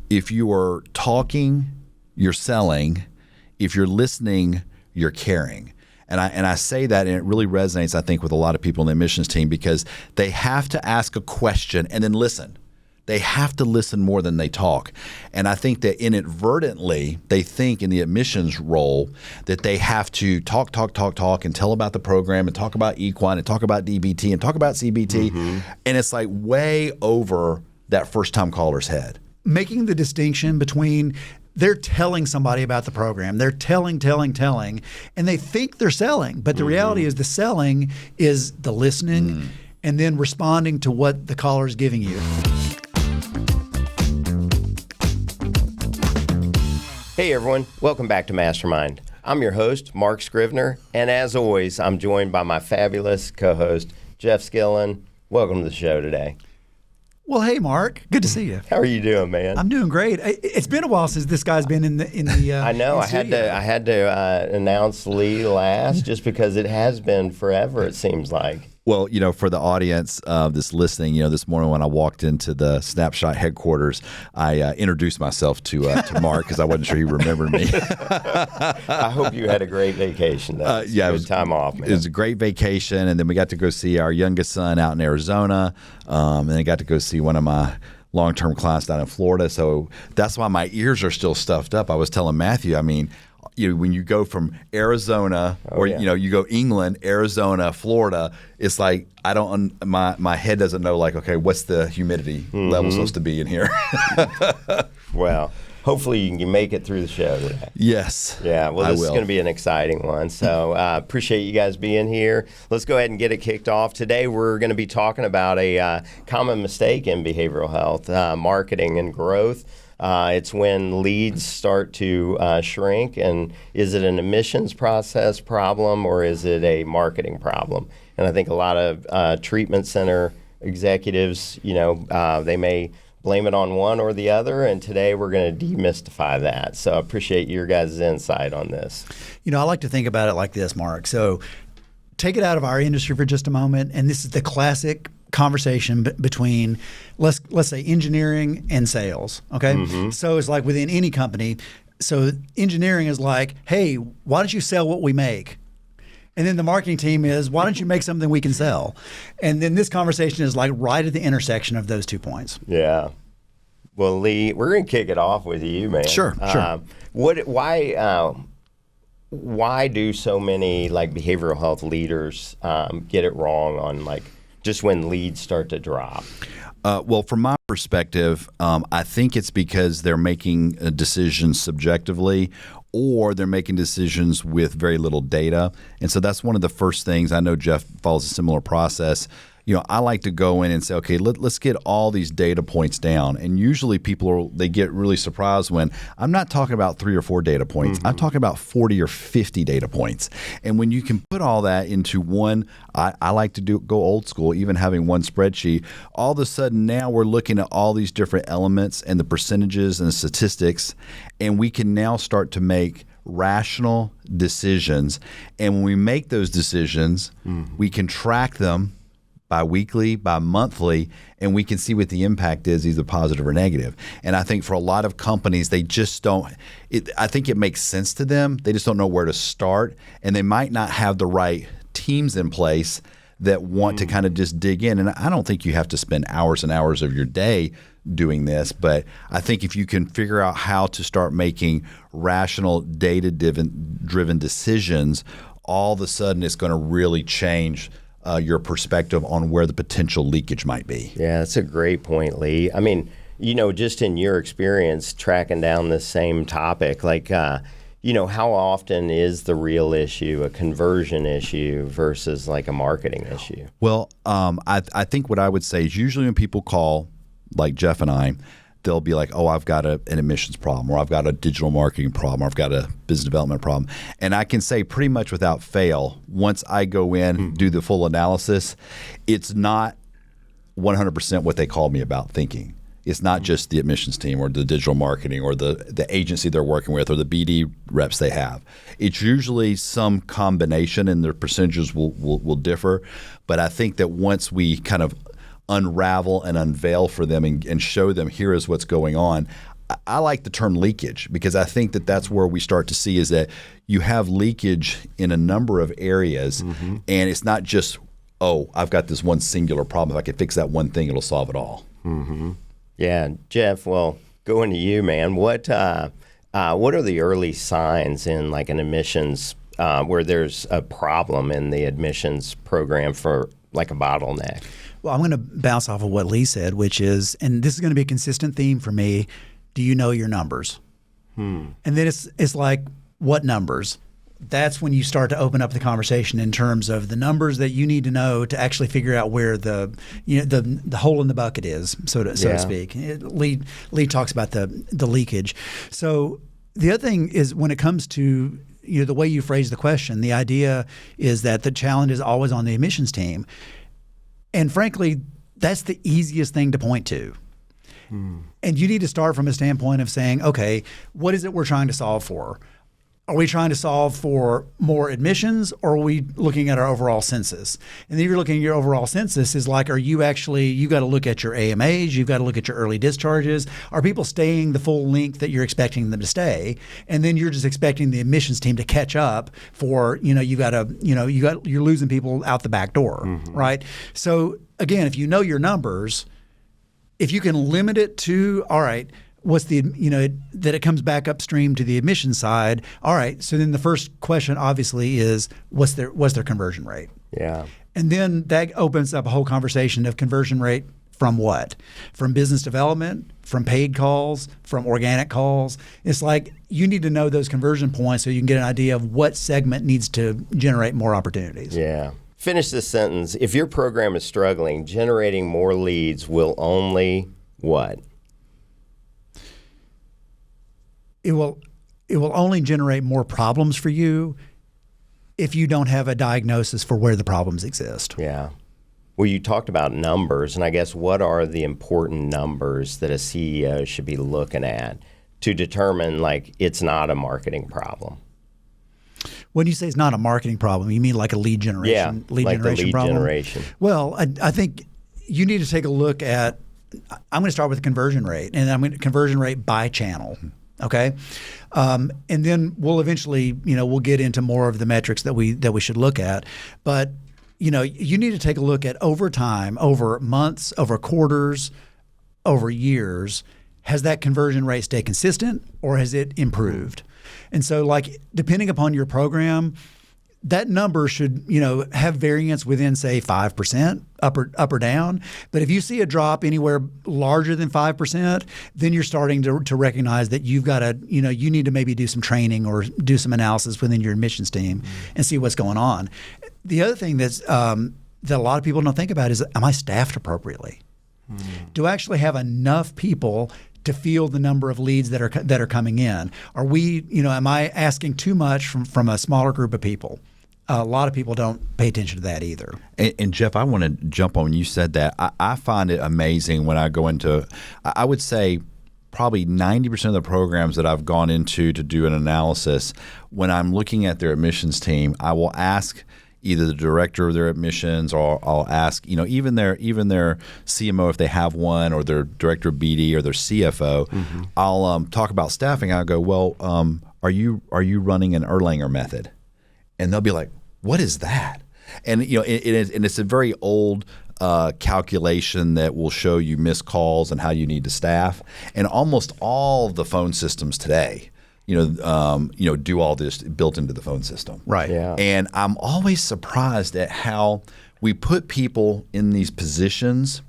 if you are talking, you're selling. If you're listening, you're caring. And I say that, and it really resonates, I think, with a lot of people in the admissions team, because they have to ask a question and then listen. They have to listen more than they talk. And I think that inadvertently, they think in the admissions role that they have to talk, and tell about the program and talk about Equine and talk about DBT and talk about CBT. And it's like way over that first-time caller's head. Making the distinction between they're telling somebody about the program. They're telling, and they think they're selling. But the reality is the selling is the listening and then responding to what the caller is giving you. Hey everyone, welcome back to MasterMined. I'm your host, Mark Scrivner, and as always, I'm joined by my fabulous co-host, Jeff Skillen. Welcome to the show today. Well, hey, Mark. Good to see you. How are you doing, man? I'm doing great. It's been a while since this guy's been in the. I know. I had to announce Lee last, just because it has been forever. It seems like. Well, for the audience that's listening, this morning when I walked into the Snapshot headquarters, I introduced myself to Mark because I wasn't sure he remembered me. I hope you had a great vacation, though. Yeah, it was time off, man. It was a great vacation, and then we got to go see our youngest son out in Arizona, and then I got to go see one of my long-term clients down in Florida. So that's why my ears are still stuffed up. I was telling Matthew, when you go from Arizona you go England, Arizona, Florida, it's like my head doesn't know, like, okay, what's the humidity level supposed to be in here? Well, hopefully you can make it through the show today. Yes. Yeah, well, this is going to be an exciting one. So appreciate you guys being here. Let's go ahead and get it kicked off. Today we're going to be talking about a common mistake in behavioral health, marketing and growth. It's when leads start to shrink, and is it an admissions process problem or is it a marketing problem? And I think a lot of treatment center executives, they may blame it on one or the other, and today we're going to demystify that. So I appreciate your guys' insight on this. I like to think about it like this, Mark. So take it out of our industry for just a moment, and this is the classic conversation between, let's say, engineering and sales. Okay, so it's like within any company. So engineering is like, hey, why don't you sell what we make? And then the marketing team is, why don't you make something we can sell? And then this conversation is like right at the intersection of those 2 points. Yeah. Well, Lee, we're going to kick it off with you, man. Sure. Why do so many behavioral health leaders get it wrong on just when leads start to drop? Well, from my perspective, I think it's because they're making decisions subjectively, or they're making decisions with very little data. And so that's one of the first things. I know Jeff follows a similar process. I like to go in and say, okay, let's get all these data points down. And usually people they get really surprised when I'm not talking about 3 or 4 data points. I'm talking about 40 or 50 data points. And when you can put all that into one, I like to go old school, even having one spreadsheet. All of a sudden now we're looking at all these different elements and the percentages and the statistics, and we can now start to make rational decisions. And when we make those decisions, we can track them bi-weekly, bi-monthly, and we can see what the impact is, either positive or negative. And I think for a lot of companies, they just don't I think it makes sense to them. They just don't know where to start, and they might not have the right teams in place that want to kind of just dig in. And I don't think you have to spend hours and hours of your day doing this, but I think if you can figure out how to start making rational, data-driven decisions, all of a sudden it's going to really change your perspective on where the potential leakage might be. Yeah, that's a great point, Lee. Just in your experience tracking down this same topic, how often is the real issue a conversion issue versus a marketing issue? Well, I think what I would say is usually when people call, like Jeff and I, they'll be like, oh, I've got an admissions problem, or I've got a digital marketing problem, or I've got a business development problem. And I can say pretty much without fail, once I go in, do the full analysis, it's not 100% what they called me about thinking. It's not just the admissions team or the digital marketing or the agency they're working with or the BD reps they have. It's usually some combination, and their percentages will differ. But I think that once we kind of unravel and unveil for them and show them here is what's going on, I like the term leakage because I think that that's where we start to see is that you have leakage in a number of areas, and it's not just, oh, I've got this one singular problem. If I can fix that one thing, it'll solve it all. Yeah, Jeff. Well, going to you, man. What are the early signs in like an admissions where there's a problem in the admissions program for like a bottleneck? Well, I'm going to bounce off of what Lee said, which is, and this is going to be a consistent theme for me. Do you know your numbers? And then it's like, what numbers? That's when you start to open up the conversation in terms of the numbers that you need to know to actually figure out where the hole in the bucket is, so to speak. Lee talks about the leakage. So the other thing is when it comes to the way you phrase the question, the idea is that the challenge is always on the admissions team. And frankly, that's the easiest thing to point to. And you need to start from a standpoint of saying, okay, what is it we're trying to solve for? Are we trying to solve for more admissions, or are we looking at our overall census? And then if you're looking at your overall census, is like, are you actually, you got to look at your AMAs, you've got to look at your early discharges. Are people staying the full length that you're expecting them to stay? And then you're just expecting the admissions team to catch up for, you're losing people out the back door, right? So again, if you know your numbers, if you can limit it to, all right, what's the, that it comes back upstream to the admission side. All right. So then the first question obviously is what's their conversion rate? Yeah. And then that opens up a whole conversation of conversion rate from what? From business development, from paid calls, from organic calls. It's like you need to know those conversion points so you can get an idea of what segment needs to generate more opportunities. Yeah. Finish this sentence. If your program is struggling, generating more leads will only what? It will only generate more problems for you if you don't have a diagnosis for where the problems exist. Yeah. Well, you talked about numbers, and I guess what are the important numbers that a CEO should be looking at to determine like it's not a marketing problem? When you say it's not a marketing problem, you mean like a lead generation, lead problem? Generation. Well, I think you need to take a look at. I'm going to start with the conversion rate, and I'm going to conversion rate by channel. Okay, and then we'll eventually, we'll get into more of the metrics that we should look at. But you need to take a look at over time, over months, over quarters, over years. Has that conversion rate stayed consistent, or has it improved? And so, like, depending upon your program, that number should, have variance within, say, 5%, up or down. But if you see a drop anywhere larger than 5%, then you're starting to recognize that you've got to, you need to maybe do some training or do some analysis within your admissions team and see what's going on. The other thing that a lot of people don't think about is, am I staffed appropriately? Do I actually have enough people to field the number of leads that are coming in? Are we, am I asking too much from a smaller group of people? A lot of people don't pay attention to that either. And Jeff, I want to jump on when you said that. I find it amazing when I go into, I would say probably 90% of the programs that I've gone into to do an analysis, when I'm looking at their admissions team, I will ask either the director of their admissions, or I'll ask, even their CMO if they have one, or their director of BD, or their CFO. I'll talk about staffing. I'll go, well, are you running an Erlanger method? And they'll be like, what is that? And it's a very old calculation that will show you missed calls and how you need to staff. And almost all of the phone systems today, do all this built into the phone system. Right. Yeah. And I'm always surprised at how we put people in these positions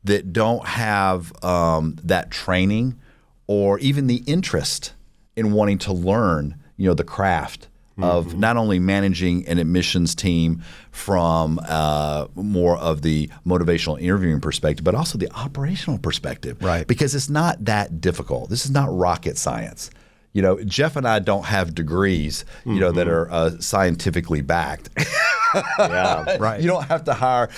that don't have that training or even the interest in wanting to learn, the craft of not only managing an admissions team from more of the motivational interviewing perspective, but also the operational perspective. Right. Because it's not that difficult. This is not rocket science. Jeff and I don't have degrees, that are scientifically backed. Yeah, right. You don't have to hire,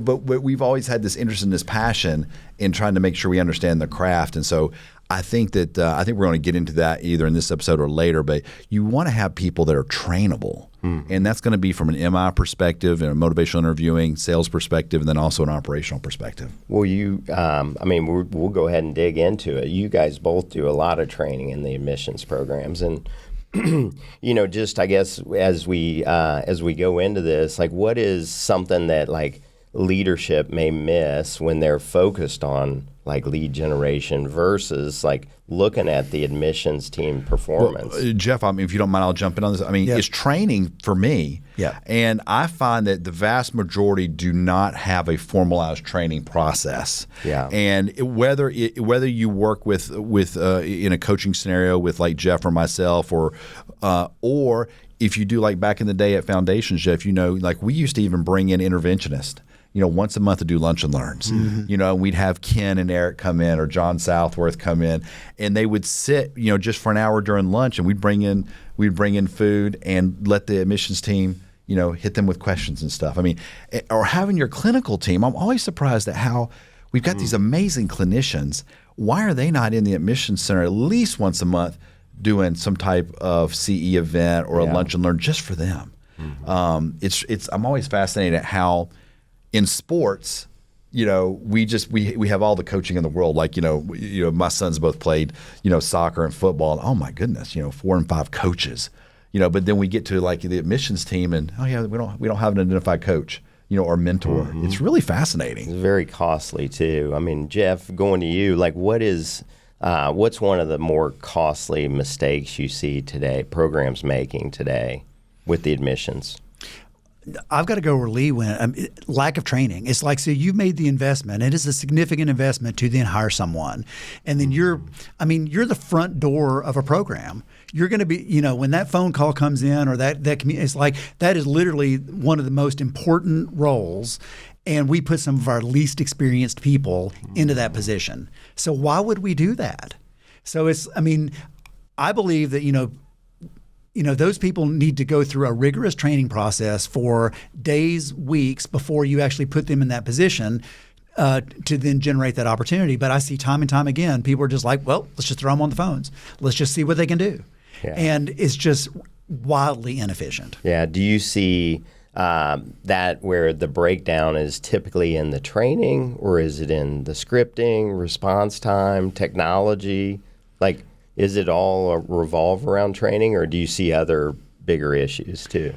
but we've always had this interest and this passion in trying to make sure we understand the craft. And so I think that I think we're going to get into that either in this episode or later. But you want to have people that are trainable, and that's going to be from an MI perspective and a motivational interviewing, sales perspective, and then also an operational perspective. Well, we'll go ahead and dig into it. You guys both do a lot of training in the admissions programs, and just I guess as we go into this, like, what is something that like leadership may miss when they're focused on like lead generation versus like looking at the admissions team performance? Well, Jeff, if you don't mind, I'll jump in on this. It's training for me. Yeah. And I find that the vast majority do not have a formalized training process. Yeah. And whether you work with in a coaching scenario with like Jeff or myself, or if you do like back in the day at Foundations, Jeff, like we used to even bring in interventionists. Once a month to do lunch and learns. And we'd have Ken and Eric come in, or John Southworth come in, and they would sit, just for an hour during lunch, and we'd bring in food and let the admissions team, hit them with questions and stuff. Or having your clinical team. I'm always surprised at how we've got these amazing clinicians. Why are they not in the admissions center at least once a month doing some type of CE event or a lunch and learn just for them? I'm always fascinated at how in sports, we have all the coaching in the world. Like, my sons both played, soccer and football. And, oh my goodness, 4 and 5 coaches, but then we get to like the admissions team and, we don't have an identified coach, or mentor. It's really fascinating. It's very costly too. Jeff, going to you, like what's one of the more costly mistakes you see today, programs making today with the admissions? I've got to go where Lee went. Lack of training. It's like, so you've made the investment. It is a significant investment to then hire someone. And then you're the front door of a program. You're going to be, when that phone call comes in or that it's like, that is literally one of the most important roles. And we put some of our least experienced people into that position. So why would we do that? So I believe that, those people need to go through a rigorous training process for days, weeks before you actually put them in that position to then generate that opportunity. But I see time and time again, people are just like, well, let's just throw them on the phones. Let's just see what they can do. Yeah. And it's just wildly inefficient. Yeah. Do you see that where the breakdown is typically in the training, or is it in the scripting, response time, technology? Like, is it all revolve around training, or do you see other bigger issues too?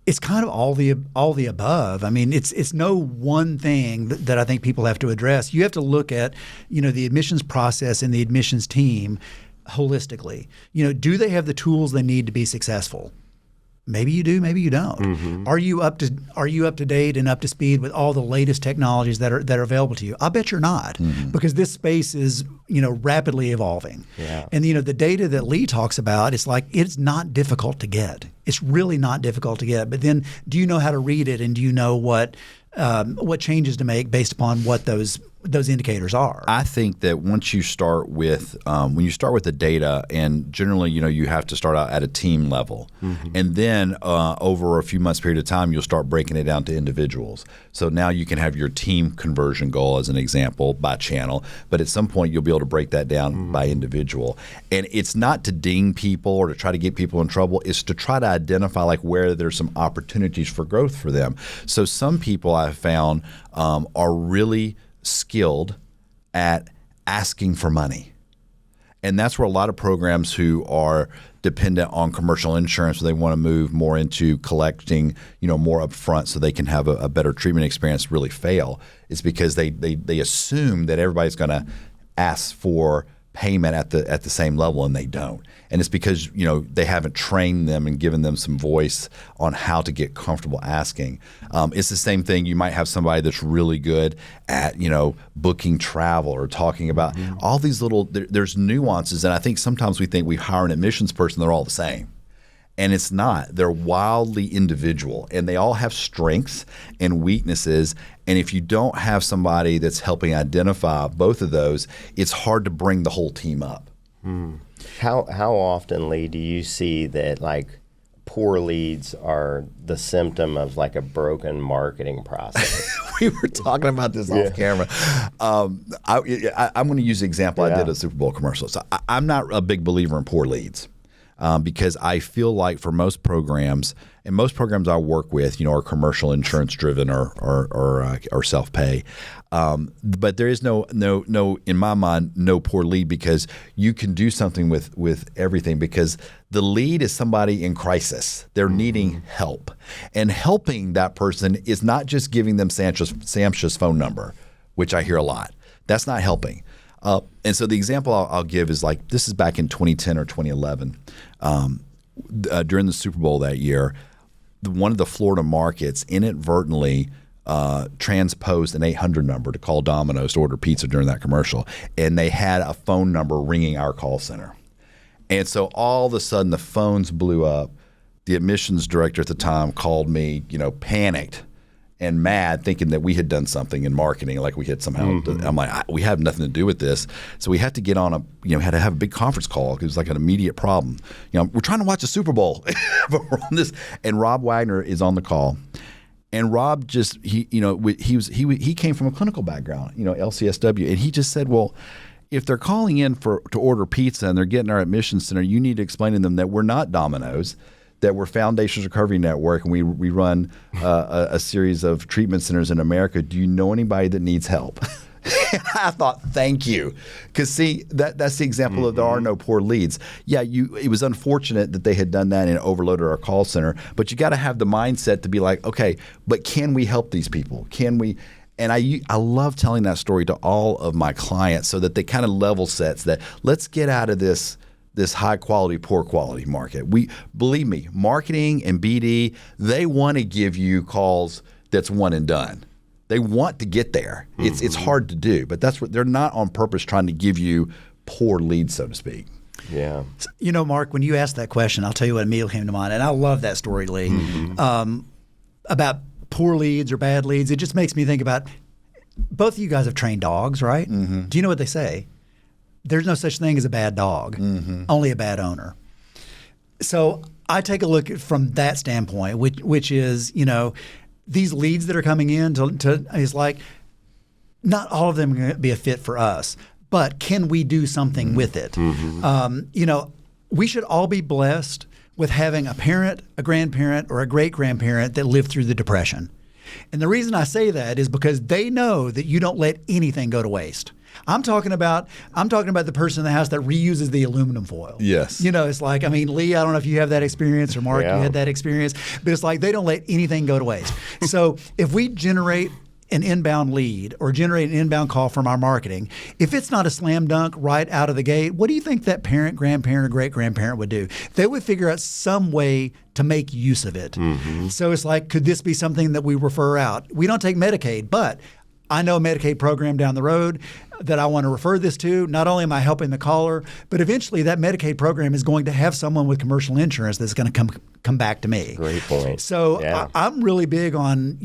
It's kind of all the above. It's no one thing that I think people have to address. You have to look at, the admissions process and the admissions team holistically. Do they have the tools they need to be successful? Maybe you do, maybe you don't. Are you up to date and up to speed with all the latest technologies that are available to you? I bet you're not, because this space is rapidly evolving. Yeah. And the data that Lee talks about, it's like, it's not difficult to get. It's really not difficult to get. But then, do you know how to read it, and do you know what changes to make based upon what those indicators are? I think that once you start with when you start with the data, and generally you have to start out at a team level, and then over a few months period of time you'll start breaking it down to individuals. So now you can have your team conversion goal as an example by channel, but at some point you'll be able to break that down by individual. And it's not to ding people or to try to get people in trouble. It's to try to identify like where there's some opportunities for growth for them. So some people I've found are really skilled at asking for money. And that's where a lot of programs who are dependent on commercial insurance, they want to move more into collecting, more upfront so they can have a better treatment experience, really fail. It's because they assume that everybody's going to ask for payment at the same level, and they don't. And it's because they haven't trained them and given them some voice on how to get comfortable asking. It's the same thing. You might have somebody that's really good at booking travel or talking about all these little. There's nuances, and I think sometimes we think we hire an admissions person, they're all the same. And it's not. They're wildly individual, and they all have strengths and weaknesses. And if you don't have somebody that's helping identify both of those, it's hard to bring the whole team up. How often, Lee, do you see that like poor leads are the symptom of like a broken marketing process. We were talking about this off camera. I'm going to use the example I did at a Super Bowl commercial. So I'm not a big believer in poor leads because I feel like for most programs, and most programs I work with, are commercial insurance driven or self pay. But there is no in my mind no poor lead because you can do something with everything because the lead is somebody in crisis. They're needing help, and helping that person is not just giving them Samsha's phone number, which I hear a lot. That's not helping. And so the example I'll give is like this is back in 2010 or 2011 during the Super Bowl that year. One of the Florida markets inadvertently transposed an 800 number to call Domino's to order pizza during that commercial, and they had a phone number ringing our call center. And so all of a sudden the phones blew up. The admissions director at the time called me, panicked and mad, thinking that we had done something in marketing, like we had somehow. I'm like, we have nothing to do with this. So we had to get on had to have a big conference call because it was like an immediate problem. We're trying to watch the Super Bowl, but we're on this. And Rob Wagner is on the call, and Rob just he came from a clinical background, LCSW, and he just said, well, if they're calling in to order pizza and they're getting our admission center, you need to explain to them that we're not Domino's, that we're Foundations Recovery Network, and we run a series of treatment centers in America. Do you know anybody that needs help? I thought, thank you. Because see, that's the example of there are no poor leads. Yeah, it was unfortunate that they had done that and overloaded our call center, but you got to have the mindset to be like, okay, but can we help these people? Can we? And I love telling that story to all of my clients so that they kind of level sets that let's get out of this high quality, poor quality market. Believe me, marketing and BD, they want to give you calls that's one and done. They want to get there. It's hard to do, but that's what they're not on purpose trying to give you poor leads, so to speak. Yeah. Mark, when you asked that question, I'll tell you what immediately came to mind, and I love that story, Lee, about poor leads or bad leads. It just makes me think about both of you guys have trained dogs, right? Do you know what they say? There's no such thing as a bad dog, only a bad owner. So I take a look from that standpoint, which is, these leads that are coming in is like, not all of them are going to be a fit for us, but can we do something with it? We should all be blessed with having a parent, a grandparent, or a great-grandparent that lived through the Depression. And the reason I say that is because they know that you don't let anything go to waste. I'm talking about the person in the house that reuses the aluminum foil. Yes. It's like, Lee, I don't know if you have that experience, or Mark, you had that experience, but it's like they don't let anything go to waste. So if we generate an inbound lead or generate an inbound call from our marketing, if it's not a slam dunk right out of the gate, what do you think that parent, grandparent, or great-grandparent would do? They would figure out some way to make use of it. So it's like, could this be something that we refer out? We don't take Medicaid, but I know a Medicaid program down the road that I want to refer this to. Not only am I helping the caller, but eventually that Medicaid program is going to have someone with commercial insurance that's going to come back to me. Great point. So yeah. I'm really big on,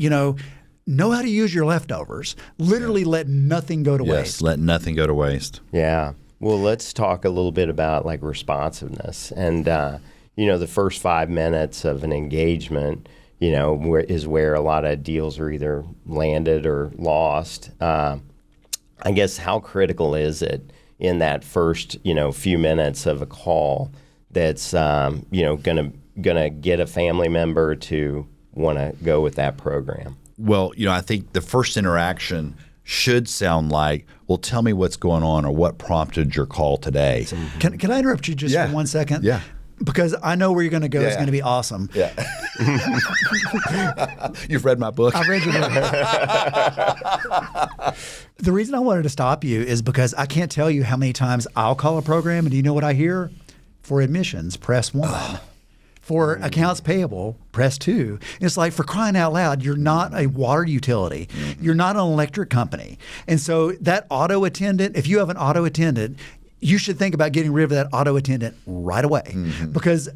know how to use your leftovers. Literally let nothing go to waste. Yes, let nothing go to waste. Yeah. Well, let's talk a little bit about like responsiveness. And, the first 5 minutes of an engagement, is where a lot of deals are either landed or lost. I guess how critical is it in that first, few minutes of a call that's, gonna get a family member to want to go with that program? Well, I think the first interaction should sound like, well, tell me what's going on or what prompted your call today. Can I interrupt you just for 1 second? Yeah. Because I know where you're going to go. It's going to be awesome. Yeah. You've read my book. I've read your book. The reason I wanted to stop you is because I can't tell you how many times I'll call a program, and do you know what I hear? For admissions, press 1. For accounts payable, press 2. It's like, for crying out loud, you're not a water utility. You're not an electric company. And so that auto attendant, if you have an auto attendant, you should think about getting rid of that auto attendant right away. Because,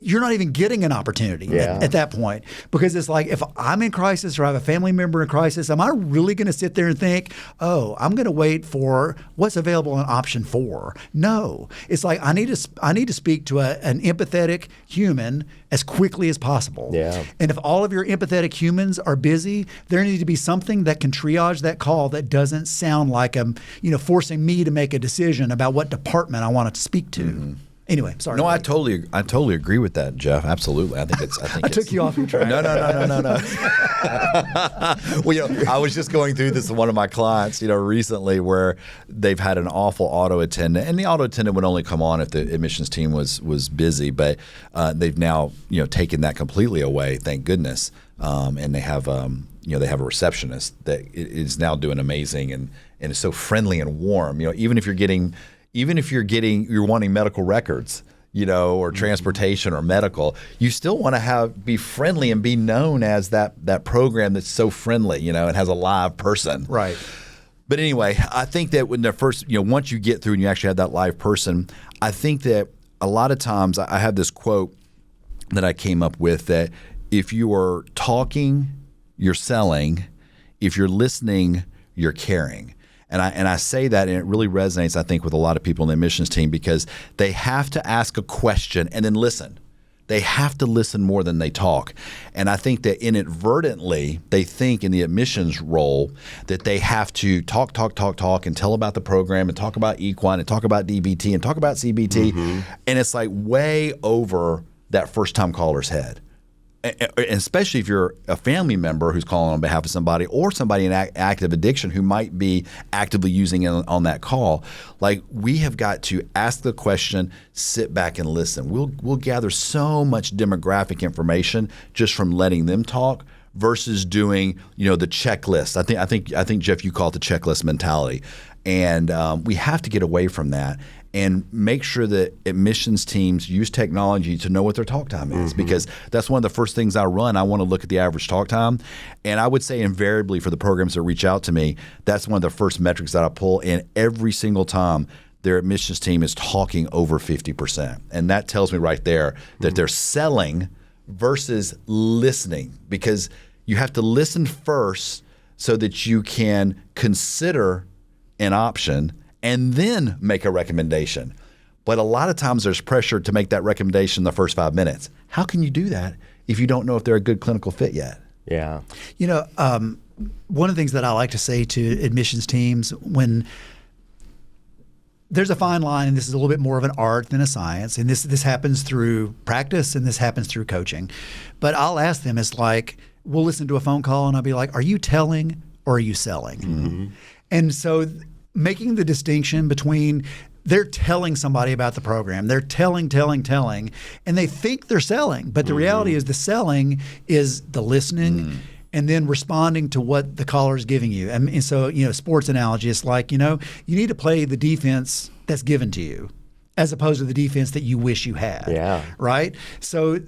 you're not even getting an opportunity Yeah. at that point, because it's like, if I'm in crisis or I have a family member in crisis, am I really going to sit there and think, oh, I'm going to wait for what's available in option 4? No, it's like I need to speak to an empathetic human as quickly as possible. Yeah. And if all of your empathetic humans are busy, there needs to be something that can triage that call that doesn't sound like I'm, forcing me to make a decision about what department I want to speak to. Anyway, sorry. No, I totally agree with that, Jeff. Absolutely. I think I took you off your track. No. Well, I was just going through this with one of my clients, recently, where they've had an awful auto attendant, and the auto attendant would only come on if the admissions team was busy, but they've now taken that completely away, thank goodness, and they have they have a receptionist that is now doing amazing and is so friendly and warm. Even if you're wanting medical records, or transportation or medical, you still want to be friendly and be known as that program that's so friendly, and has a live person. Right. But anyway, I think that when the first, once you get through and you actually have that live person, I think that a lot of times I have this quote that I came up with, that if you are talking, you're selling. If you're listening, you're caring. And I say that, and it really resonates, I think, with a lot of people in the admissions team, because they have to ask a question and then listen. They have to listen more than they talk. And I think that inadvertently, they think in the admissions role that they have to talk, and tell about the program, and talk about equine, and talk about DBT, and talk about CBT. And it's like way over that first-time caller's head. And especially if you're a family member who's calling on behalf of somebody, or somebody in active addiction who might be actively using it on that call. Like, we have got to ask the question, sit back and listen. We'll gather so much demographic information just from letting them talk versus doing the checklist. I think Jeff, you call it the checklist mentality, and we have to get away from that and make sure that admissions teams use technology to know what their talk time is, because that's one of the first things I run. I want to look at the average talk time. And I would say invariably for the programs that reach out to me, that's one of the first metrics that I pull in every single time. Their admissions team is talking over 50%. And that tells me right there that they're selling versus listening, because you have to listen first so that you can consider an option and then make a recommendation. But a lot of times there's pressure to make that recommendation in the first 5 minutes. How can you do that if you don't know if they're a good clinical fit yet? Yeah. One of the things that I like to say to admissions teams, when there's a fine line, and this is a little bit more of an art than a science, and this happens through practice and this happens through coaching. But I'll ask them, it's like, we'll listen to a phone call and I'll be like, are you telling or are you selling? And so making the distinction between, they're telling somebody about the program, they're telling, and they think they're selling. But the reality is the selling is the listening and then responding to what the caller is giving you. And so, sports analogy, it's like, you need to play the defense that's given to you as opposed to the defense that you wish you had. Yeah. Right? So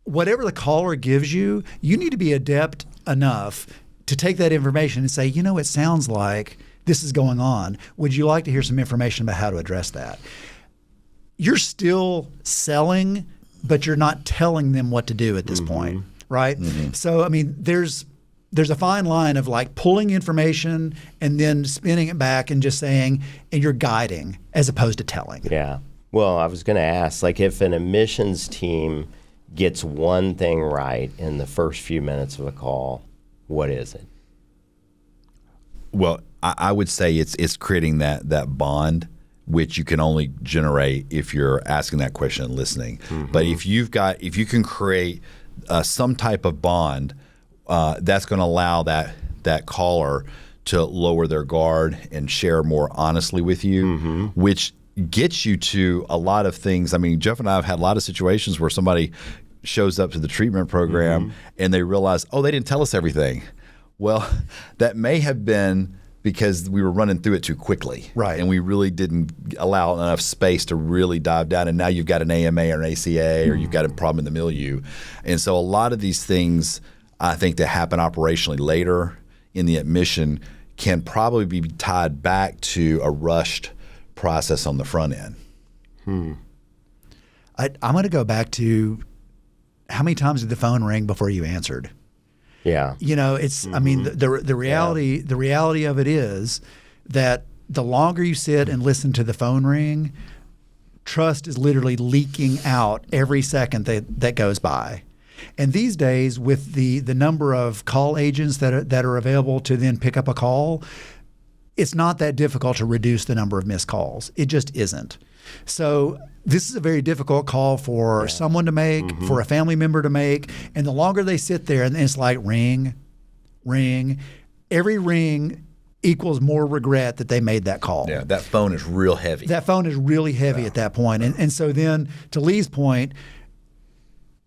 whatever the caller gives you, you need to be adept enough to take that information and say, it sounds like this is going on. Would you like to hear some information about how to address that? You're still selling, but you're not telling them what to do at this point, right? So, there's a fine line of like pulling information and then spinning it back and just saying, and you're guiding as opposed to telling. Yeah. Well, I was going to ask, like, if an admissions team gets one thing right in the first few minutes of a call, what is it? Well, I would say it's creating that bond, which you can only generate if you're asking that question and listening. But if you can create some type of bond, that's going to allow that caller to lower their guard and share more honestly with you, which gets you to a lot of things. Jeff and I have had a lot of situations where somebody shows up to the treatment program and they realize, they didn't tell us everything. Well, that may have been because we were running through it too quickly. Right. And we really didn't allow enough space to really dive down. And now you've got an AMA or an ACA or you've got a problem in the milieu. And so a lot of these things, I think, that happen operationally later in the admission can probably be tied back to a rushed process on the front end. I'm going to go back to how many times did the phone ring before you answered? Yeah. You know, it's, I mean, the reality of it is that the longer you sit and listen to the phone ring, trust is literally leaking out every second that goes by. And these days, with the number of call agents that are available to then pick up a call, it's not that difficult to reduce the number of missed calls. It just isn't. So this is a very difficult call for someone to make, for a family member to make. And the longer they sit there, and it's like ring, ring, every ring equals more regret that they made that call. Yeah, that phone is real heavy. That phone is really heavy at that point. And so then, to Lee's point,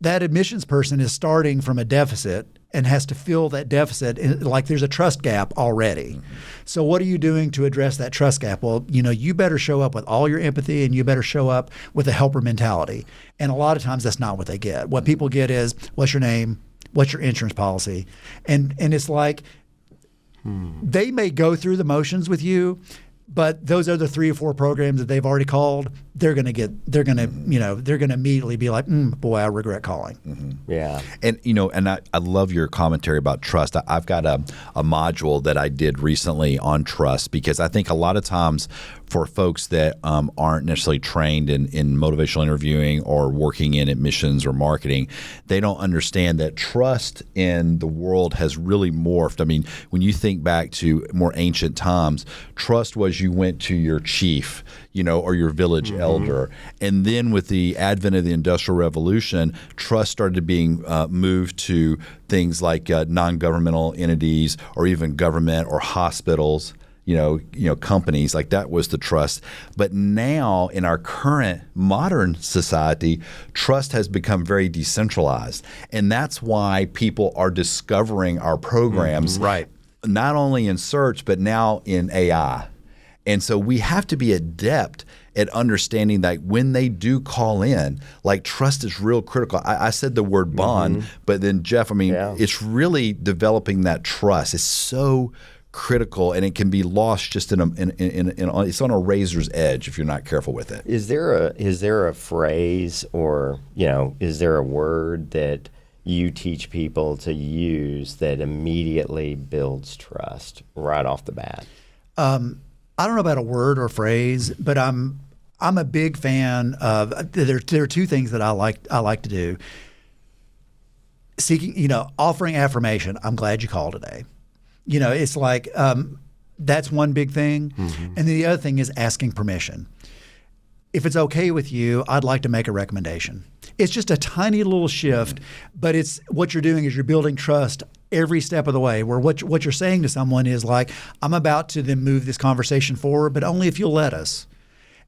that admissions person is starting from a deficit and has to fill that deficit. Like there's a trust gap already. So what are you doing to address that trust gap? Well, you know, you better show up with all your empathy, and you better show up with a helper mentality. And a lot of times that's not what they get. What people get is, what's your name? What's your insurance policy? And it's like they may go through the motions with you, but those other 3 or 4 programs that they've already called, they're going to immediately be like, boy, I regret calling. Yeah. And, you know, and I love your commentary about trust. I've got a module that I did recently on trust, because I think a lot of times for folks that aren't necessarily trained in motivational interviewing or working in admissions or marketing, they don't understand that trust in the world has really morphed. I mean, when you think back to more ancient times, trust was you went to your chief, you know, or your village elder. And then with the advent of the Industrial Revolution, trust started being moved to things like non-governmental entities, or even government or hospitals. You know, companies, like that was the trust. But now in our current modern society, trust has become very decentralized. And that's why people are discovering our programs, Right. not only in search, but now in AI. And so we have to be adept at understanding that when they do call in, like trust is real critical. I said the word bond, but then Jeff, I mean, it's really developing that trust. It's so critical, and it can be lost just it's on a razor's edge if you're not careful with it. Is there a phrase, or, you know, is there a word that you teach people to use that immediately builds trust right off the bat? I don't know about a word or phrase, but I'm a big fan of. There are 2 things that I like to do. Seeking, you know, offering affirmation. I'm glad you called today. You know, it's like that's one big thing. And the other thing is asking permission. If it's okay with you, I'd like to make a recommendation. It's just a tiny little shift, but it's what you're doing is you're building trust every step of the way, where what you're saying to someone is like, I'm about to then move this conversation forward, but only if you'll let us.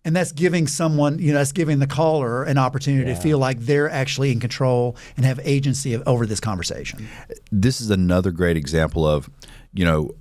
And that's giving someone, you know, that's giving the caller an opportunity to feel like they're actually in control and have agency over this conversation. This is another great example of, you know,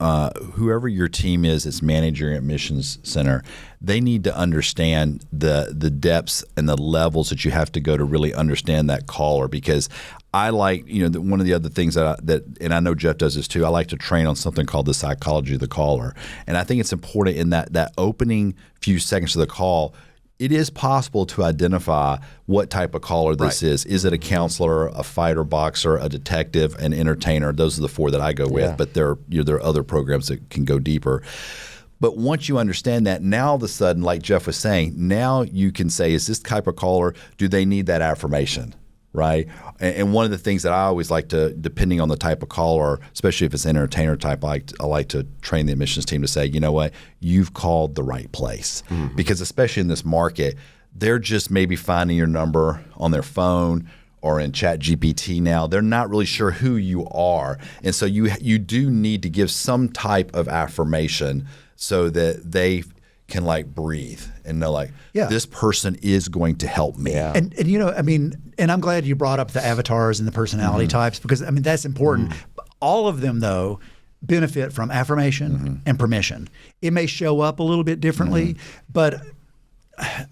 whoever your team is that's managing your admissions center, they need to understand the depths and the levels that you have to go to really understand that caller. Because I like, you know, one of the other things that and I know Jeff does this too, I like to train on something called the psychology of the caller. And I think it's important in that opening few seconds of the call, it is possible to identify what type of caller this is. Is it a counselor, a fighter, boxer, a detective, an entertainer? Those are the 4 that I go with, but there are other programs that can go deeper. But once you understand that, now all of a sudden, like Jeff was saying, now you can say, is this type of caller, do they need that affirmation? Right. And one of the things that I always like to, depending on the type of caller, especially if it's an entertainer type, I like to train the admissions team to say, you know what, you've called the right place. Because especially in this market, they're just maybe finding your number on their phone or in ChatGPT now. They're not really sure who you are. And so you do need to give some type of affirmation so that they can like breathe and know like, this person is going to help me. And you know, I mean, and I'm glad you brought up the avatars and the personality types, because I mean, that's important. All of them though benefit from affirmation and permission. It may show up a little bit differently, but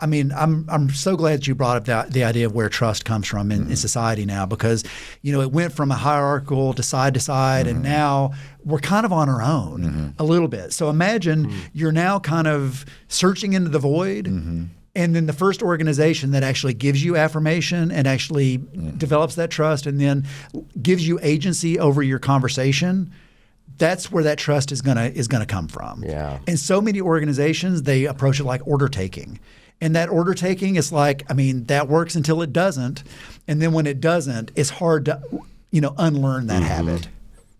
I mean, I'm so glad you brought up the idea of where trust comes from in society now, because, you know, it went from a hierarchical to side, and now we're kind of on our own a little bit. So imagine you're now kind of searching into the void, And then the first organization that actually gives you affirmation and actually develops that trust and then gives you agency over your conversation, that's where that trust is gonna come from. Yeah. And so many organizations, they approach it like order taking. And that order taking is like, I mean, that works until it doesn't. And then when it doesn't, it's hard to, unlearn that habit.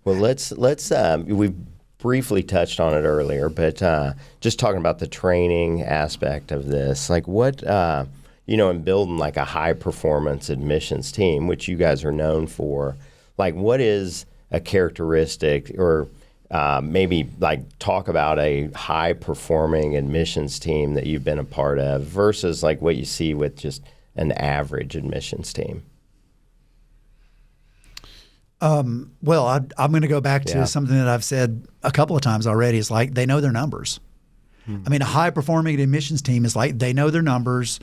Well, let's we've briefly touched on it earlier, but just talking about the training aspect of this, like what, in building like a high performance admissions team, which you guys are known for, like what is a characteristic or maybe like talk about a high performing admissions team that you've been a part of versus like what you see with just an average admissions team? Well, I'm going to go back to something that I've said a couple of times already. It's like they know their numbers. I mean, a high-performing admissions team is like they know their numbers,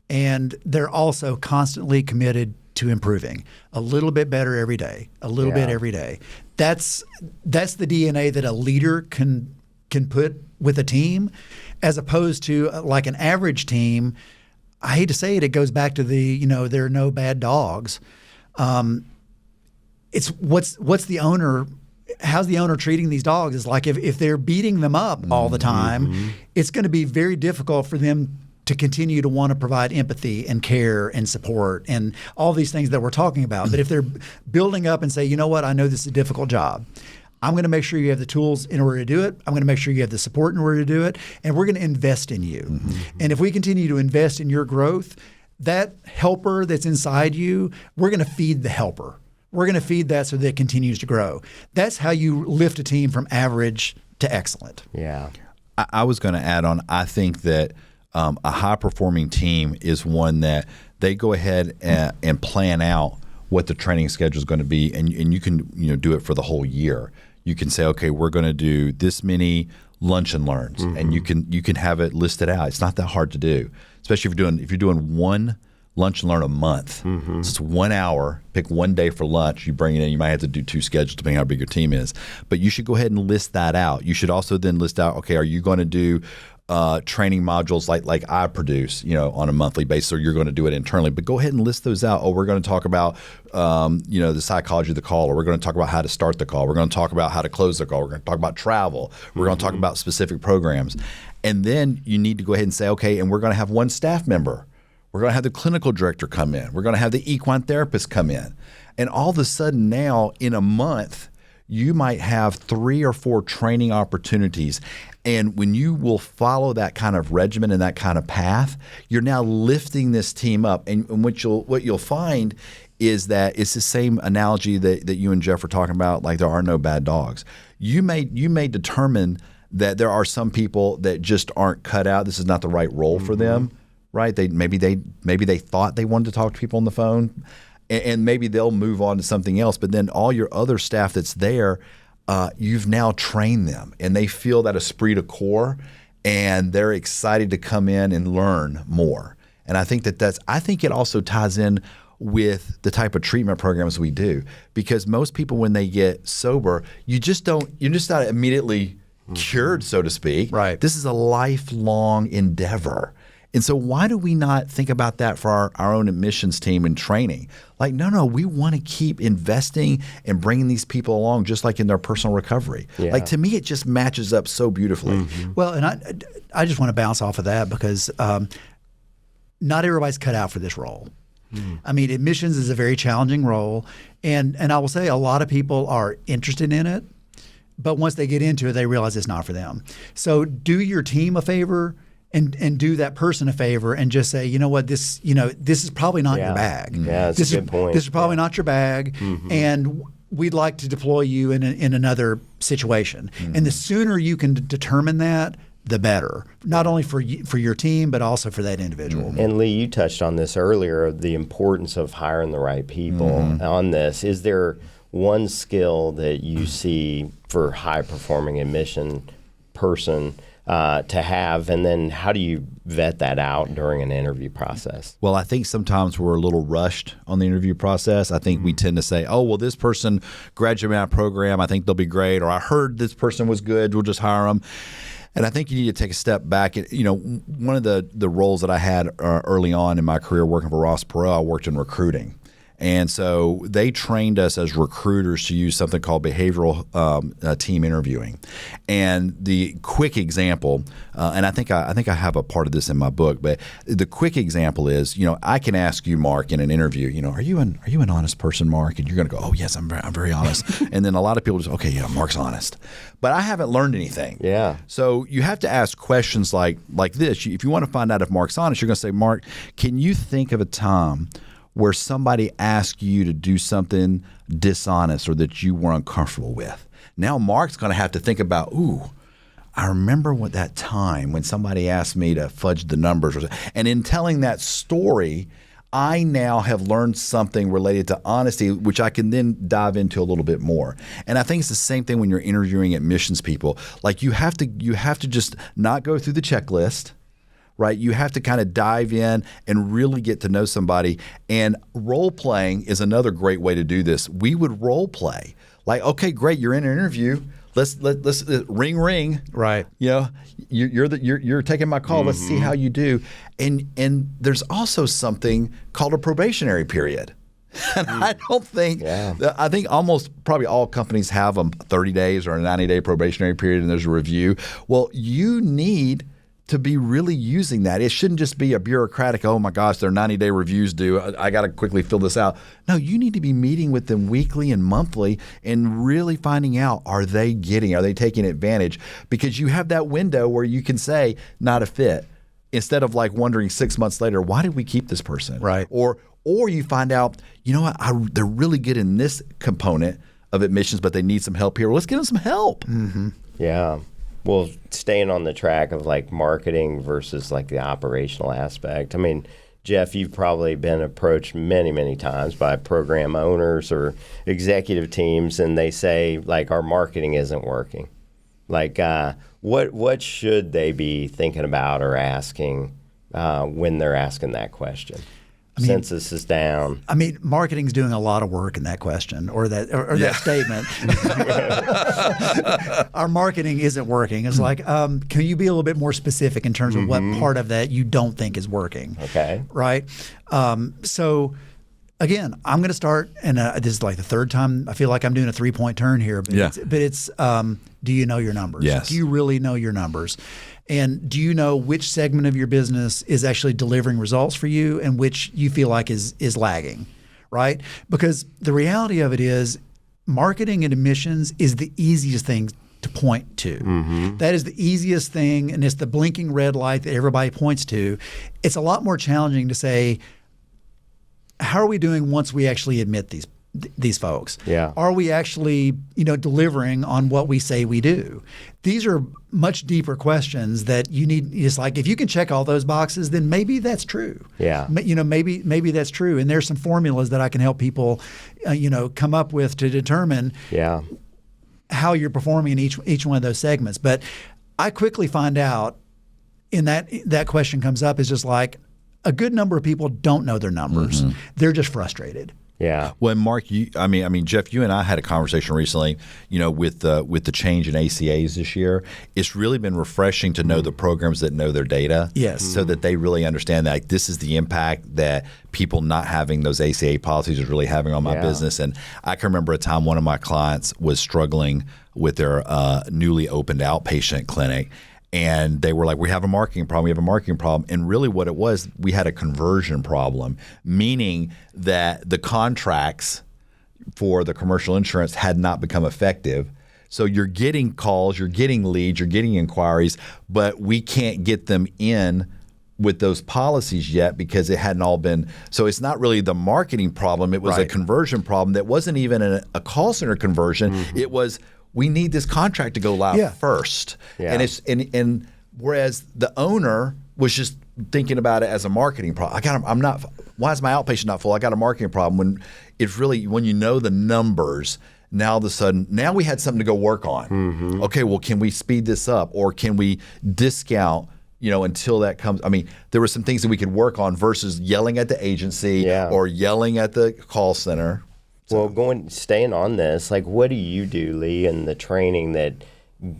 and they're also constantly committed to improving a little bit better every day, a little bit every day. That's the DNA that a leader can put with a team, as opposed to like an average team. I hate to say it, it goes back to the there are no bad dogs. It's what's the owner, how's the owner treating these dogs? Is like if they're beating them up all the time, it's going to be very difficult for them to continue to want to provide empathy and care and support and all these things that we're talking about. But if they're building up and say, you know what, I know this is a difficult job. I'm going to make sure you have the tools in order to do it. I'm going to make sure you have the support in order to do it. And we're going to invest in you. And if we continue to invest in your growth, that helper that's inside you, we're going to feed the helper. We're going to feed that so that it continues to grow. That's how you lift a team from average to excellent. Yeah. I was going to add on, I think that a high-performing team is one that they go ahead and plan out what the training schedule is going to be, and you can do it for the whole year. You can say, okay, we're going to do this many lunch and learns, and you can have it listed out. It's not that hard to do, especially if you're doing one lunch and learn a month. So it's 1 hour, pick one day for lunch, you bring it in. You might have to do 2 schedules depending on how big your team is. But you should go ahead and list that out. You should also then list out, okay, are you going to do training modules like I produce, on a monthly basis, or you're going to do it internally? But go ahead and list those out. Oh, we're going to talk about, the psychology of the call, or we're going to talk about how to start the call. We're going to talk about how to close the call. We're going to talk about travel. We're going to talk about specific programs. And then you need to go ahead and say, okay, and we're going to have one staff member. We're going to have the clinical director come in. We're going to have the equine therapist come in. And all of a sudden now, in a month, you might have 3 or 4 training opportunities. And when you will follow that kind of regimen and that kind of path, you're now lifting this team up. And what you'll find is that it's the same analogy that you and Jeff were talking about, like there are no bad dogs. You may determine that there are some people that just aren't cut out. This is not the right role for them. Right? Maybe they thought they wanted to talk to people on the phone, and maybe they'll move on to something else. But then all your other staff that's there, you've now trained them, and they feel that esprit de corps, and they're excited to come in and learn more. And I think I think it also ties in with the type of treatment programs we do, because most people, when they get sober, you're just not immediately cured, so to speak. Right. This is a lifelong endeavor. And so why do we not think about that for our own admissions team and training? Like, no, we want to keep investing and bringing these people along, just like in their personal recovery. Yeah. Like, to me, it just matches up so beautifully. Well, and I just want to bounce off of that, because not everybody's cut out for this role. I mean, admissions is a very challenging role, and I will say a lot of people are interested in it, but once they get into it, they realize it's not for them. So do your team a favor. And do that person a favor and just say, you know what, this is probably not your bag. Yeah, that's a good point. This is probably not your bag, and we'd like to deploy you in another situation. And the sooner you can determine that, the better. Not only for your team, but also for that individual. And Lee, you touched on this earlier, the importance of hiring the right people on this. Is there one skill that you see for high-performing admission person to have, and then how do you vet that out during an interview process? Well, I think sometimes we're a little rushed on the interview process. I think we tend to say, oh, well, this person graduated our program, I think they'll be great, or I heard this person was good, we'll just hire them. And I think you need to take a step back. One of the roles that I had early on in my career working for Ross Perot, I worked in recruiting. And so they trained us as recruiters to use something called behavioral team interviewing. And the quick example, and I think I have a part of this in my book, but the quick example is, I can ask you, Mark, in an interview, are you an honest person, Mark? And you're going to go, oh yes, I'm very honest. And then a lot of people just, okay, yeah, Mark's honest. But I haven't learned anything. Yeah. So you have to ask questions like this. If you want to find out if Mark's honest, you're going to say, Mark, can you think of a time where somebody asked you to do something dishonest or that you were uncomfortable with? Now Mark's going to have to think about, I remember that time when somebody asked me to fudge the numbers. And in telling that story, I now have learned something related to honesty, which I can then dive into a little bit more. And I think it's the same thing when you're interviewing admissions people. Like you have to just not go through the checklist. Right? You have to kind of dive in and really get to know somebody. And role playing is another great way to do this. We would role play. Like, okay, great, you're in an interview. Let's ring. Right. You're taking my call. Let's see how you do. And there's also something called a probationary period. And I don't think I think almost probably all companies have a 30 days or a 90-day probationary period, and there's a review. Well, you need to be really using that. It shouldn't just be a bureaucratic, oh my gosh, their 90-day reviews due, I got to quickly fill this out. No, you need to be meeting with them weekly and monthly and really finding out, are they taking advantage? Because you have that window where you can say, not a fit, instead of like wondering 6 months later, why did we keep this person? Right. Or you find out, you know what, they're really good in this component of admissions, but they need some help here. Well, let's give them some help. Mm-hmm. Yeah. Well, staying on the track of like marketing versus like the operational aspect. I mean, Jeff, you've probably been approached many, many times by program owners or executive teams, and they say like our marketing isn't working. Like, what should they be thinking about or asking when they're asking that question? Census is down. I mean, marketing's doing a lot of work in that question or that statement. Our marketing isn't working. It's like, can you be a little bit more specific in terms of what part of that you don't think is working? Okay. Right? So, again, I'm going to start, and this is like the third time I feel like I'm doing a 3-point turn here. But it's do you know your numbers? Yes. Do you really know your numbers? And do you know which segment of your business is actually delivering results for you and which you feel like is lagging, right? Because the reality of it is marketing and admissions is the easiest thing to point to. Mm-hmm. That is the easiest thing, and it's the blinking red light that everybody points to. It's a lot more challenging to say, how are we doing once we actually admit these folks? Yeah. Are we actually, delivering on what we say we do? These are much deeper questions that you need. It's like, if you can check all those boxes, then maybe that's true. Yeah. Maybe that's true. And there's some formulas that I can help people, come up with to determine how you're performing in each one of those segments. But I quickly find out in that question comes up is just like, a good number of people don't know their numbers. Mm-hmm. They're just frustrated. Yeah. Well, Mark, Jeff, you and I had a conversation recently, with the change in ACAs this year. It's really been refreshing to know the programs that know their data. Yes. So that they really understand that this is the impact that people not having those ACA policies is really having on my business. And I can remember a time one of my clients was struggling with their newly opened outpatient clinic. And they were like, we have a marketing problem. And really what it was, we had a conversion problem, meaning that the contracts for the commercial insurance had not become effective. So you're getting calls, you're getting leads, you're getting inquiries, but we can't get them in with those policies yet because it hadn't all been. So it's not really the marketing problem. It was a conversion problem that wasn't even a call center conversion. Mm-hmm. It was, we need this contract to go live first. Yeah. And and whereas the owner was just thinking about it as a marketing problem. Why is my outpatient not full? I got a marketing problem. When it's really, when you know the numbers, now all of a sudden, now we had something to go work on. Mm-hmm. Okay, well, can we speed this up or can we discount, until that comes? I mean, there were some things that we could work on versus yelling at the agency or yelling at the call center. Well, staying on this, like, what do you do, Lee, in the training that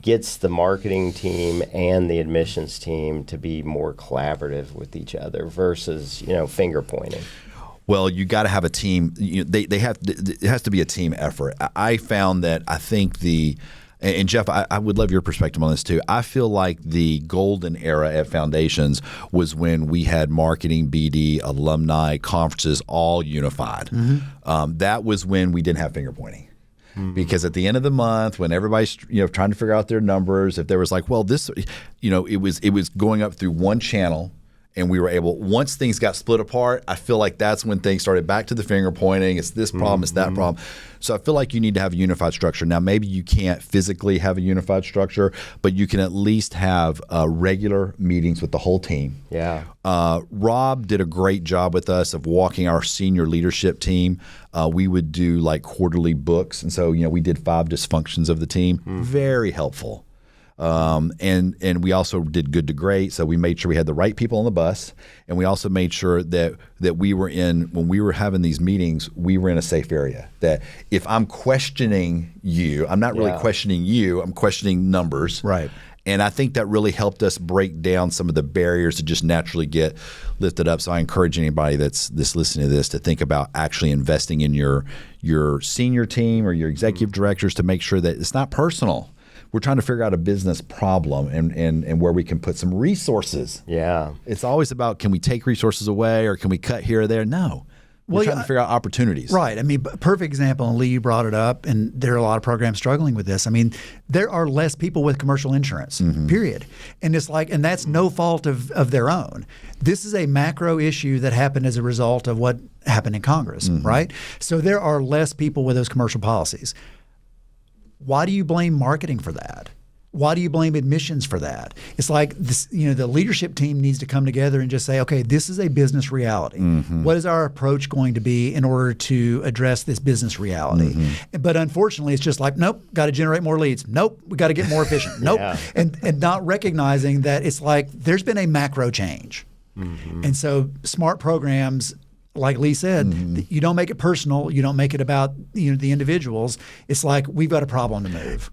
gets the marketing team and the admissions team to be more collaborative with each other versus, finger pointing? Well, you got to have a team. They have. It has to be a team effort. I found that I think and Jeff, I would love your perspective on this too. I feel like the golden era at Foundations was when we had marketing, BD, alumni, conferences all unified. That was when we didn't have finger pointing. Because at the end of the month, when everybody's trying to figure out their numbers, if there was like, well, this, it was going up through one channel. And we were able, once things got split apart, I feel like that's when things started back to the finger pointing. It's this problem, it's that problem. So I feel like you need to have a unified structure. Now, maybe you can't physically have a unified structure, but you can at least have regular meetings with the whole team. Yeah. Rob did a great job with us of walking our senior leadership team. We would do like quarterly books. And so, we did 5 dysfunctions of the team. Very helpful. And we also did good to great. So we made sure we had the right people on the bus, and we also made sure that we were when we were having these meetings, we were in a safe area. That if I'm questioning you, I'm not really questioning you, I'm questioning numbers. Right. And I think that really helped us break down some of the barriers to just naturally get lifted up. So I encourage anybody that's listening to this to think about actually investing in your senior team or your executive directors to make sure that it's not personal. We're trying to figure out a business problem and where we can put some resources. Yeah. It's always about, can we take resources away or can we cut here or there? No. We're trying to figure out opportunities. Right. I mean, perfect example, and Lee, you brought it up, and there are a lot of programs struggling with this. I mean, there are less people with commercial insurance, period. And it's like, and that's no fault of their own. This is a macro issue that happened as a result of what happened in Congress, right? So there are less people with those commercial policies. Why do you blame marketing for that? Why do you blame admissions for that? It's like this, the leadership team needs to come together and just say, okay, this is a business reality. What is our approach going to be in order to address this business reality? But unfortunately, it's just like, nope, got to generate more leads. Nope, we got to get more efficient. Nope, and not recognizing that it's like there's been a macro change, and so smart programs. Like Lee said, you don't make it personal. You don't make it about the individuals. It's like we've got a problem to move.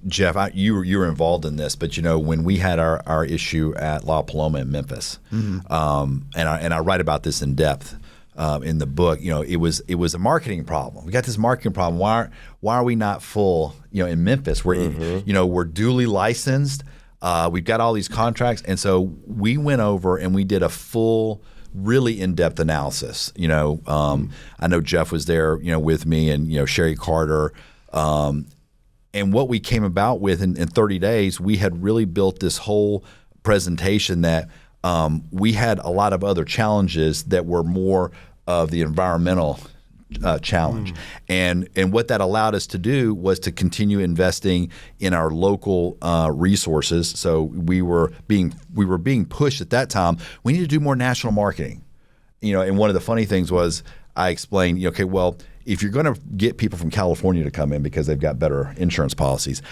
Jeff, you were involved in this, but when we had our issue at La Paloma in Memphis, and I write about this in depth in the book. It was a marketing problem. We got this marketing problem. Why are we not full? In Memphis, we're duly licensed. We've got all these contracts, and so we went over and we did a full, really in-depth analysis. I know Jeff was there, with me, and Sherry Carter, and what we came about with in 30 days, we had really built this whole presentation that we had a lot of other challenges that were more of the environmental challenge, and what that allowed us to do was to continue investing in our local resources. So we were being pushed at that time. We need to do more national marketing, And one of the funny things was I explained, okay, well, if you're going to get people from California to come in because they've got better insurance policies,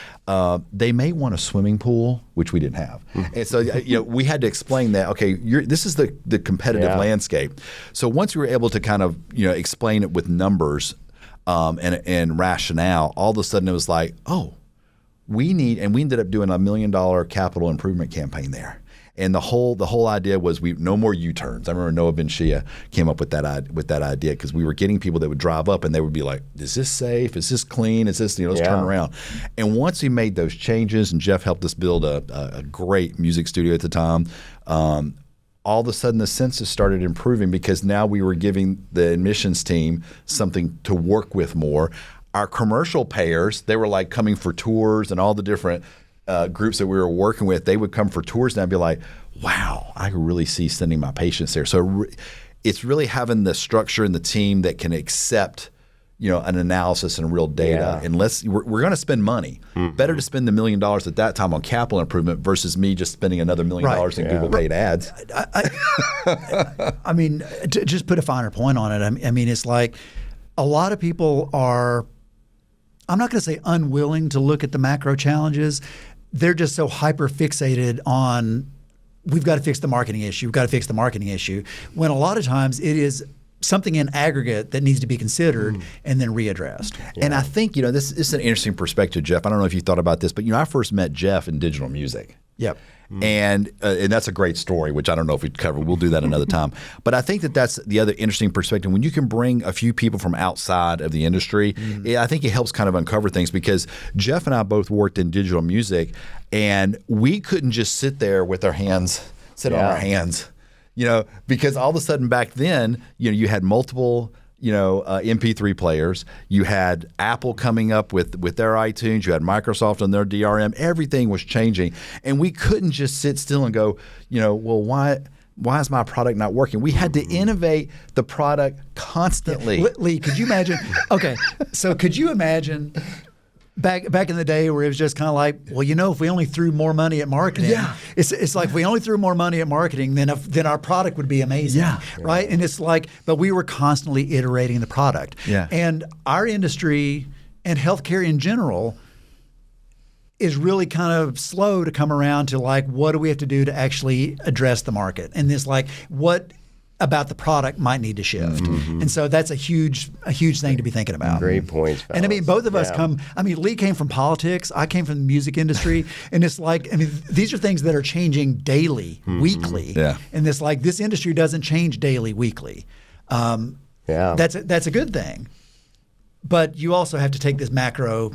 they may want a swimming pool, which we didn't have. And so we had to explain that, okay, this is the competitive landscape. So once we were able to kind of explain it with numbers and rationale, all of a sudden it was like, oh, we ended up doing $1 million capital improvement campaign there. And the whole idea was no more U-turns. I remember Noah Ben Shia came up with that idea because we were getting people that would drive up and they would be like, "Is this safe? Is this clean? Is this let's turn around?" And once we made those changes, and Jeff helped us build a great music studio at the time, all of a sudden the census started improving because now we were giving the admissions team something to work with more. Our commercial payers, they were like coming for tours, and all the different groups that we were working with, they would come for tours, and I'd be like, wow, I could really see sending my patients there. So it's really having the structure and the team that can accept an analysis and real data. Unless we're going to spend money. Better to spend the $1 million at that time on capital improvement versus me just spending another $1 million in Google paid ads. I mean, to just put a finer point on it, I mean, it's like a lot of people are, I'm not going to say unwilling to look at the macro challenges. They're just so hyper fixated on, we've got to fix the marketing issue. We've got to fix the marketing issue. When a lot of times it is something in aggregate that needs to be considered and then readdressed. Yeah. And I think, this is an interesting perspective, Jeff. I don't know if you thought about this, but, I first met Jeff in digital music. Yep. And that's a great story, which I don't know if we'd cover. We'll do that another time. But I think that's the other interesting perspective. When you can bring a few people from outside of the industry, I think it helps kind of uncover things, because Jeff and I both worked in digital music, and we couldn't just sit there with our hands, on our hands, because all of a sudden back then, you had multiple MP3 players. You had Apple coming up with their iTunes. You had Microsoft on their DRM. Everything was changing, and we couldn't just sit still and go, well, why is my product not working? We had to innovate the product constantly. Lee, could you imagine? Okay, so could you imagine back in the day where it was just kind of like, well, if we only threw more money at marketing, it's like if we only threw more money at marketing, then our product would be amazing, right? And it's like, but we were constantly iterating the product. Yeah. And our industry and healthcare in general is really kind of slow to come around to like, what do we have to do to actually address the market? And it's like, what about the product might need to shift. And so that's a huge thing to be thinking about. Great points, fellas. And I mean, both of us Lee came from politics, I came from the music industry, and it's like, these are things that are changing daily, weekly. Yeah. And it's like, this industry doesn't change daily, weekly. That's a good thing. But you also have to take this macro,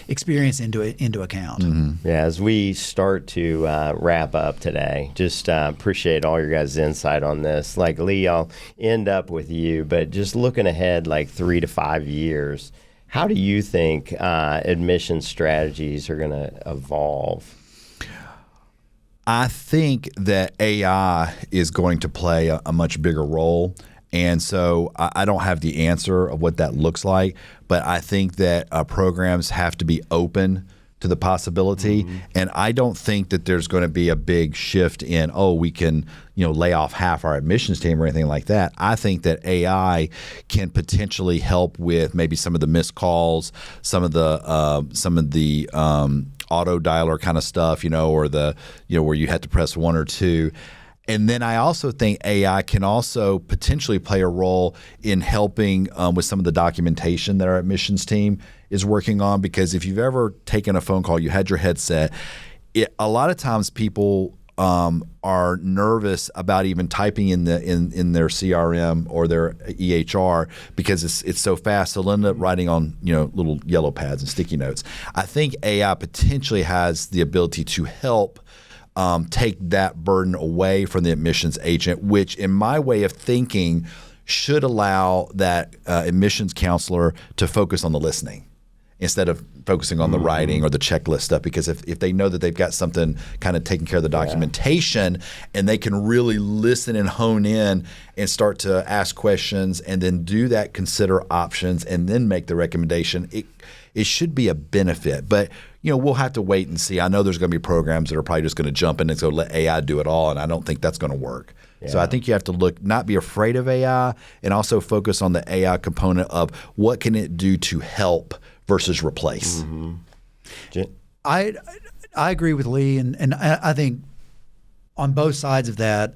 experience into account. Yeah, as we start to wrap up today, just appreciate all your guys' insight on this. Like, Lee, I'll end up with you, but just looking ahead like 3 to 5 years, how do you think admission strategies are going to evolve? I think that AI is going to play a much bigger role. And so I don't have the answer of what that looks like, but I think that programs have to be open to the possibility. And I don't think that there's going to be a big shift in, we can, lay off half our admissions team or anything like that. I think that AI can potentially help with maybe some of the missed calls, some of the auto dialer kind of stuff, or where you had to press 1 or 2. And then I also think AI can also potentially play a role in helping with some of the documentation that our admissions team is working on. Because if you've ever taken a phone call, you had your headset, a lot of times people are nervous about even typing in their CRM or their EHR because it's so fast. They'll end up writing on little yellow pads and sticky notes. I think AI potentially has the ability to help take that burden away from the admissions agent, which in my way of thinking should allow that admissions counselor to focus on the listening instead of focusing on the writing or the checklist stuff. Because if they know that they've got something kind of taking care of the documentation and they can really listen and hone in and start to ask questions and then do that, consider options, and then make the recommendation, it should be a benefit. But we'll have to wait and see. I know there's going to be programs that are probably just going to jump in and so let AI do it all, and I don't think that's going to work. Yeah. So I think you have to not be afraid of AI, and also focus on the AI component of what can it do to help versus replace. I agree with Lee, and I think on both sides of that,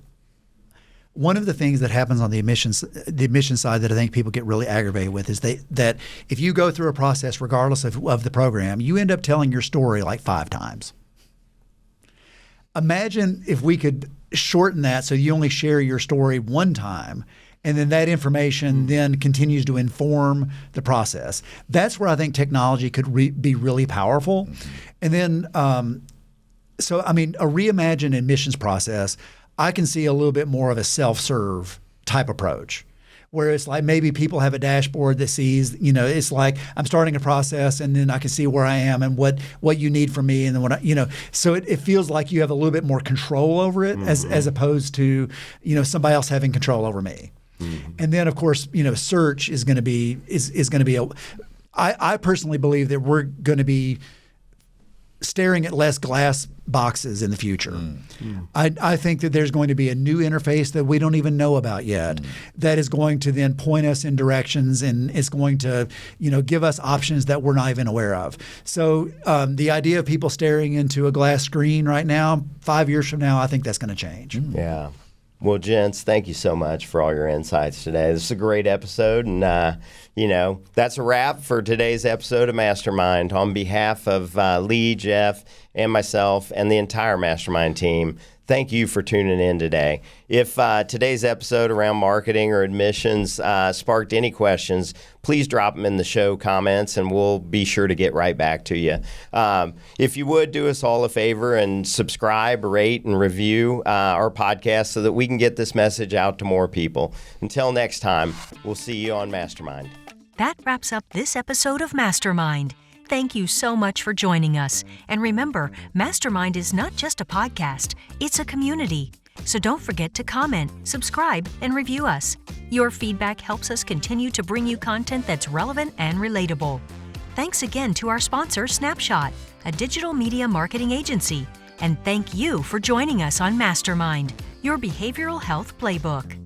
one of the things that happens on the admissions side that I think people get really aggravated with is that if you go through a process, regardless of the program, you end up telling your story like 5 times. Imagine if we could shorten that so you only share your story 1 time, and then that information then continues to inform the process. That's where I think technology could be really powerful. And then, a reimagined admissions process, I can see a little bit more of a self-serve type approach, where it's like maybe people have a dashboard that sees, it's like I'm starting a process and then I can see where I am and what you need from me, and then so it feels like you have a little bit more control over it as opposed to, somebody else having control over me. And then of course, search is going to be I personally believe that we're going to be staring at less glass boxes in the future. I think that there's going to be a new interface that we don't even know about yet that is going to then point us in directions, and it's going to give us options that we're not even aware of. So the idea of people staring into a glass screen right now, 5 years from now, I think that's going to change. Yeah. Well, gents, thank you so much for all your insights today. This is a great episode, and that's a wrap for today's episode of MasterMined. On behalf of Lee, Jeff, and myself, and the entire MasterMined team, thank you for tuning in today. If today's episode around marketing or admissions sparked any questions, please drop them in the show comments and we'll be sure to get right back to you. If you would do us all a favor and subscribe, rate, and review our podcast so that we can get this message out to more people. Until next time, we'll see you on MasterMined. That wraps up this episode of MasterMined. Thank you so much for joining us. And remember, MasterMined is not just a podcast, it's a community. So don't forget to comment, subscribe, and review us. Your feedback helps us continue to bring you content that's relevant and relatable. Thanks again to our sponsor, Snapshot, a digital media marketing agency. And thank you for joining us on MasterMined, your behavioral health playbook.